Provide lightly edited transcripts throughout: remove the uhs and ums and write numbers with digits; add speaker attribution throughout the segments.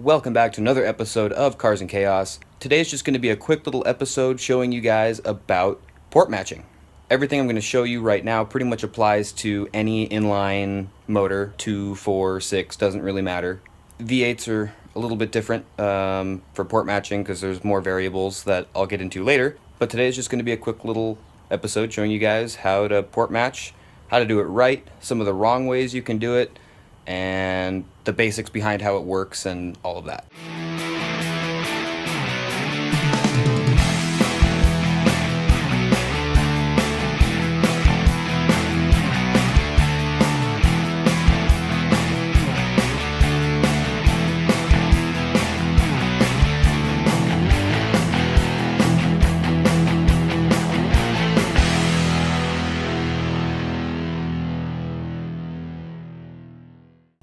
Speaker 1: Welcome back to another episode of Cars and Chaos. Today's just going to be a quick little episode showing you guys about port matching. Everything I'm going to show you right now pretty much applies to any inline motor, 2, 4, 6, doesn't really matter. V8s are a little bit different for port matching because there's more variables that I'll get into later. But today is just going to be a quick little episode showing you guys how to port match, how to do it right, some of the wrong ways you can do it, and the basics behind how it works and all of that.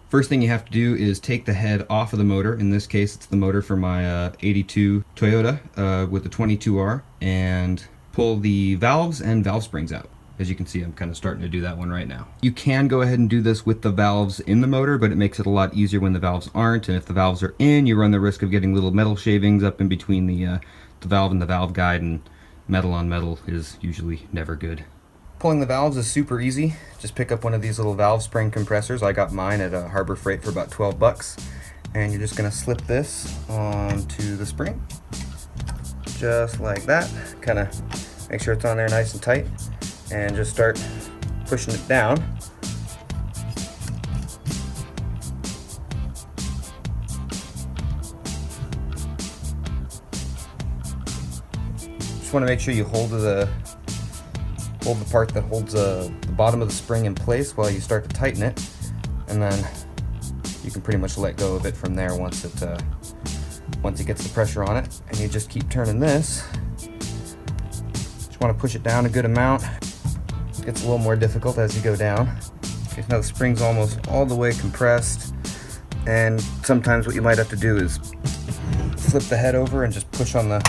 Speaker 1: First thing you have to do is take the head off of the motor. In this case, it's the motor for my 82 Toyota with the 22R, and pull the valves and valve springs out. As you can see, I'm kind of starting to do that one right now. You can go ahead and do this with the valves in the motor, but it makes it a lot easier when the valves aren't, and if the valves are in, you run the risk of getting little metal shavings up in between the valve and the valve guide, and metal on metal is usually never good. Pulling the valves is super easy. Just pick up one of these little valve spring compressors. I got mine at Harbor Freight for about 12 bucks. And you're just gonna slip this onto the spring. Just like that. Kinda make sure it's on there nice and tight. And just start pushing it down. Just wanna make sure you hold the part that holds the bottom of the spring in place while you start to tighten it, and then you can pretty much let go of it from there once it gets the pressure on it. And you just keep turning this. Just want to push it down a good amount. It gets a little more difficult as you go down. Okay, now the spring's almost all the way compressed, and sometimes what you might have to do is flip the head over and just push on the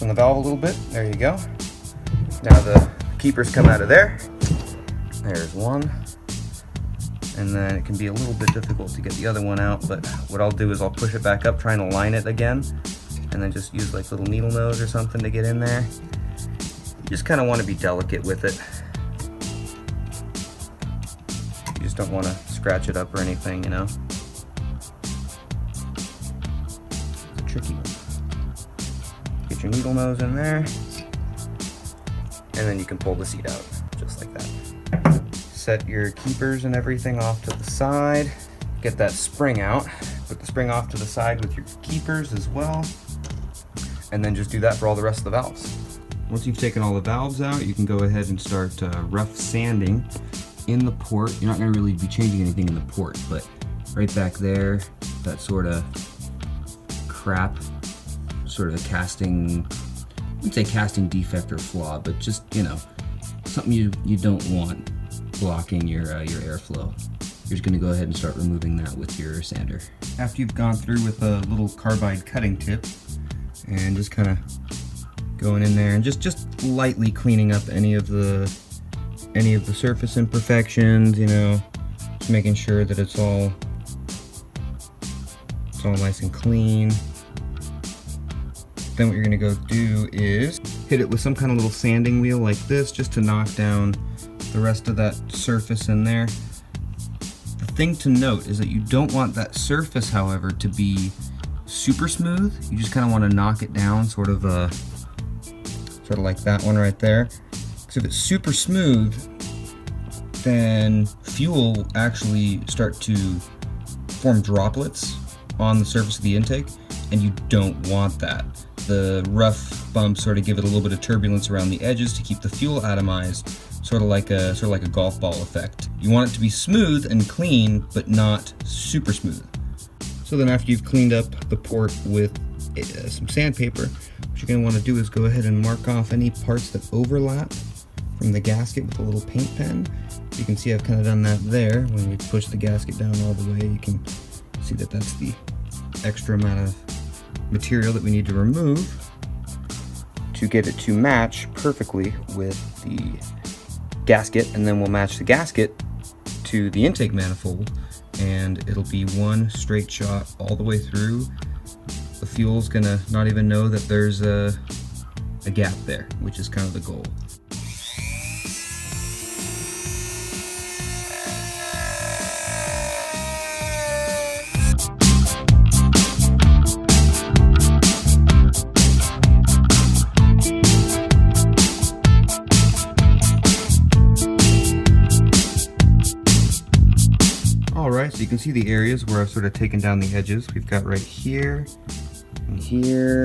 Speaker 1: valve a little bit. There you go. Now the keepers come out of there. There's one. And then it can be a little bit difficult to get the other one out, but what I'll do is I'll push it back up, trying to line it again, and then just use like little needle nose or something to get in there. You just kind of want to be delicate with it. You just don't want to scratch it up or anything, you know. It's a tricky one. Get your needle nose in there. And then you can pull the seat out, just like that. Set your keepers and everything off to the side. Get that spring out. Put the spring off to the side with your keepers as well. And then just do that for all the rest of the valves. Once you've taken all the valves out, you can go ahead and start rough sanding in the port. You're not going to really be changing anything in the port, but right back there, that sort of crap, sort of a casting, I wouldn't say casting defect or flaw, but just, you know, something you don't want blocking your airflow. You're just going to go ahead and start removing that with your sander. After you've gone through with a little carbide cutting tip and just kind of going in there and just lightly cleaning up any of the surface imperfections, you know, just making sure that it's all nice and clean. Then what you're going to go do is hit it with some kind of little sanding wheel like this, just to knock down the rest of that surface in there. The thing to note is that you don't want that surface, however, to be super smooth. You just kind of want to knock it down, sort of like that one right there. Because if it's super smooth, then fuel will actually start to form droplets on the surface of the intake, and you don't want that. The rough bumps sort of give it a little bit of turbulence around the edges to keep the fuel atomized, sort of like a golf ball effect. You want it to be smooth and clean, but not super smooth. So then after you've cleaned up the port with some sandpaper, what you're going to want to do is go ahead and mark off any parts that overlap from the gasket with a little paint pen. You can see I've kind of done that there. When we push the gasket down all the way, you can see that that's the extra amount of material that we need to remove to get it to match perfectly with the gasket, and then we'll match the gasket to the intake manifold and it'll be one straight shot all the way through. The fuel's gonna not even know that there's a gap there, which is kind of the goal. Alright, so you can see the areas where I've sort of taken down the edges. We've got right here,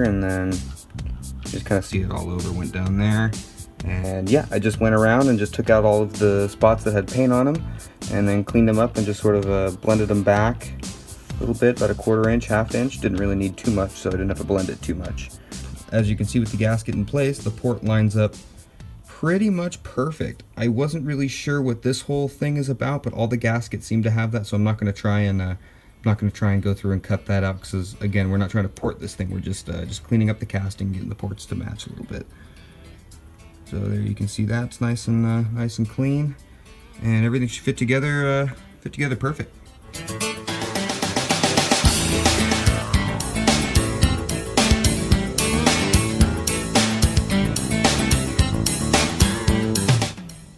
Speaker 1: and then just kind of see it all over, went down there. And yeah, I just went around and just took out all of the spots that had paint on them, and then cleaned them up and just sort of blended them back a little bit, about a 1/4 inch, 1/2 inch. Didn't really need too much, so I didn't have to blend it too much. As you can see with the gasket in place, the port lines up pretty much perfect. I wasn't really sure what this whole thing is about, but all the gaskets seem to have that, so I'm not going to try and go through and cut that out, because again, we're not trying to port this thing. We're just cleaning up the casting, getting the ports to match a little bit. So there you can see that's nice and clean, and everything should fit together perfect.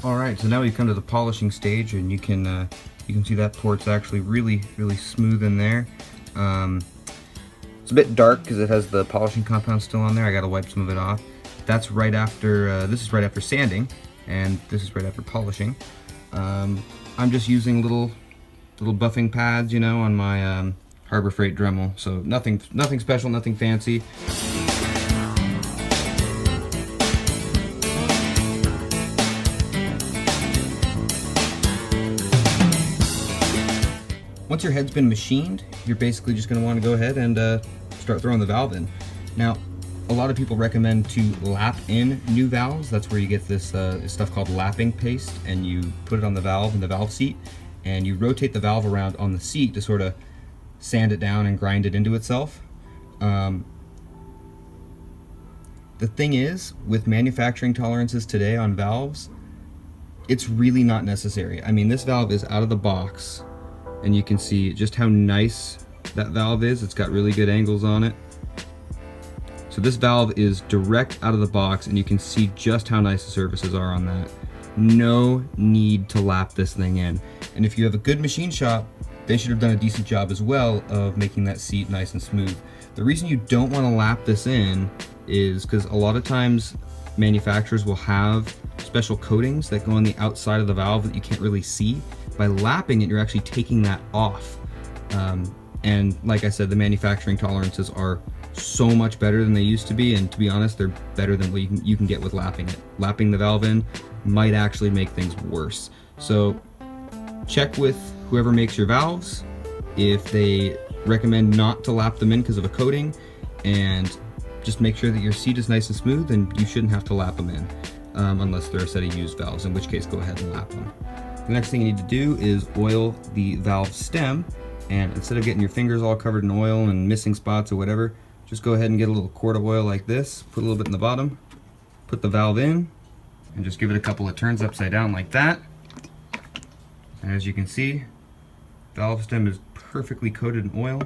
Speaker 1: Alright, so now we've come to the polishing stage, and you can see that port's actually really smooth in there. It's a bit dark because it has the polishing compound still on there. I gotta wipe some of it off. That's right after, this is right after sanding, and this is right after polishing. I'm just using little buffing pads, you know, on my Harbor Freight Dremel. So nothing special, nothing fancy. Once your head's been machined, you're basically just going to want to go ahead and start throwing the valve in. Now, a lot of people recommend to lap in new valves. That's where you get this stuff called lapping paste, and you put it on the valve in the valve seat, and you rotate the valve around on the seat to sort of sand it down and grind it into itself. The thing is, with manufacturing tolerances today on valves, it's really not necessary. I mean, this valve is out of the box, and you can see just how nice that valve is. It's got really good angles on it. So this valve is direct out of the box, and you can see just how nice the surfaces are on that. No need to lap this thing in. And if you have a good machine shop, they should have done a decent job as well of making that seat nice and smooth. The reason you don't want to lap this in is because a lot of times manufacturers will have special coatings that go on the outside of the valve that you can't really see. By lapping it, you're actually taking that off. And like I said, the manufacturing tolerances are so much better than they used to be, and to be honest, they're better than what you can get with lapping it. Lapping the valve in might actually make things worse. So check with whoever makes your valves if they recommend not to lap them in because of a coating, and just make sure that your seat is nice and smooth, and you shouldn't have to lap them in unless they're a set of used valves, in which case go ahead and lap them. The next thing you need to do is oil the valve stem, and instead of getting your fingers all covered in oil and missing spots or whatever, just go ahead and get a little quart of oil like this, put a little bit in the bottom, put the valve in, and just give it a couple of turns upside down like that. And as you can see, valve stem is perfectly coated in oil.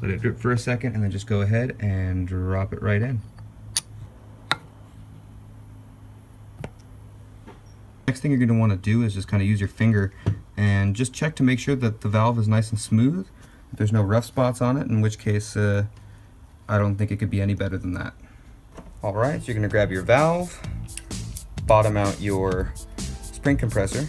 Speaker 1: Let it drip for a second, and then just go ahead and drop it right in. Next thing you're going to want to do is just kind of use your finger and just check to make sure that the valve is nice and smooth. If there's no rough spots on it, in which case I don't think it could be any better than that. Alright, so you're going to grab your valve, bottom out your spring compressor,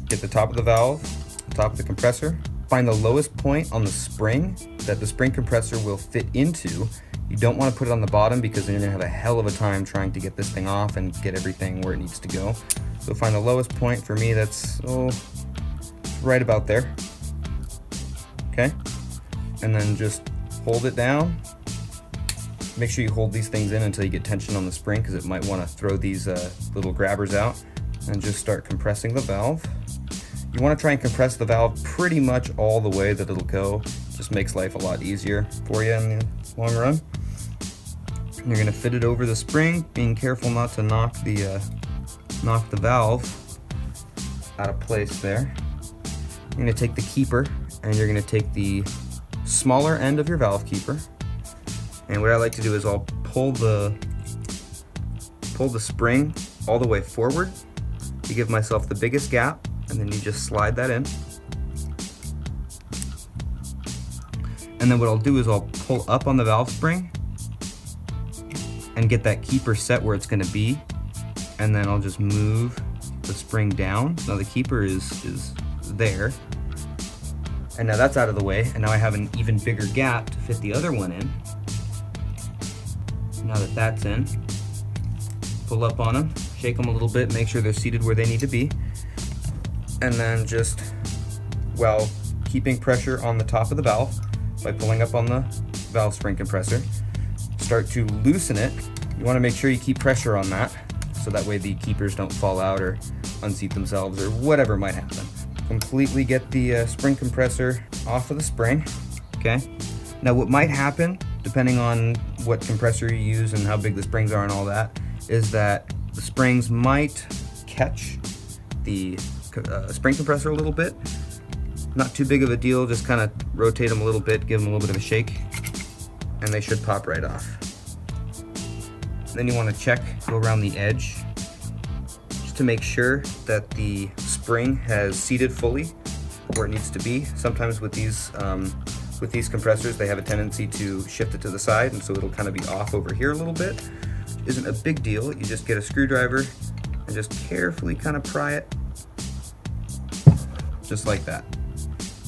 Speaker 1: get the top of the valve, the top of the compressor, find the lowest point on the spring that the spring compressor will fit into. You don't want to put it on the bottom because then you're going to have a hell of a time trying to get this thing off and get everything where it needs to go. So find the lowest point. For me, that's right about there. Okay? And then just hold it down. Make sure you hold these things in until you get tension on the spring, because it might want to throw these little grabbers out, and just start compressing the valve. You want to try and compress the valve pretty much all the way that it'll go. It just makes life a lot easier for you in the long run. You're going to fit it over the spring, being careful not to knock the valve out of place there. You're going to take the keeper and you're going to take the smaller end of your valve keeper, and what I like to do is I'll pull the spring all the way forward to give myself the biggest gap, and then you just slide that in. And then what I'll do is I'll pull up on the valve spring and get that keeper set where it's going to be, and then I'll just move the spring down. Now the keeper is there, and now that's out of the way, and now I have an even bigger gap to fit the other one in. Now that that's in, pull up on them, shake them a little bit, make sure they're seated where they need to be, and then just, while keeping pressure on the top of the valve by pulling up on the valve spring compressor, start to loosen it. You want to make sure you keep pressure on that, so that way the keepers don't fall out or unseat themselves or whatever might happen. Completely get the spring compressor off of the spring, okay? Now what might happen, depending on what compressor you use and how big the springs are and all that, is that the springs might catch the spring compressor a little bit. Not too big of a deal, just kind of rotate them a little bit, give them a little bit of a shake, and they should pop right off. Then you want to check, go around the edge, just to make sure that the spring has seated fully where it needs to be. Sometimes with these compressors, they have a tendency to shift it to the side, and so it'll kind of be off over here a little bit. Isn't a big deal. You just get a screwdriver and just carefully kind of pry it, just like that.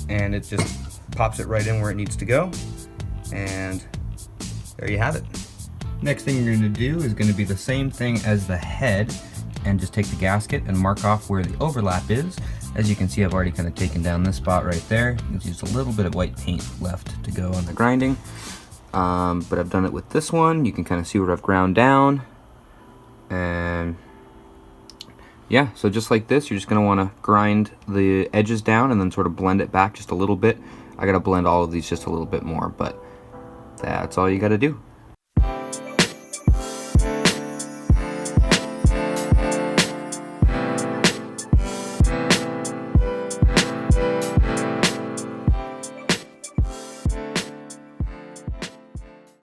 Speaker 1: And it just pops it right in where it needs to go, and there you have it. Next thing you're going to do is going to be the same thing as the head, and just take the gasket and mark off where the overlap is. As you can see, I've already kind of taken down this spot right there. There's just a little bit of white paint left to go on the grinding, but I've done it with this one. You can kind of see where I've ground down, and yeah, so just like this, you're just going to want to grind the edges down and then sort of blend it back just a little bit. I got to blend all of these just a little bit more, but that's all you got to do.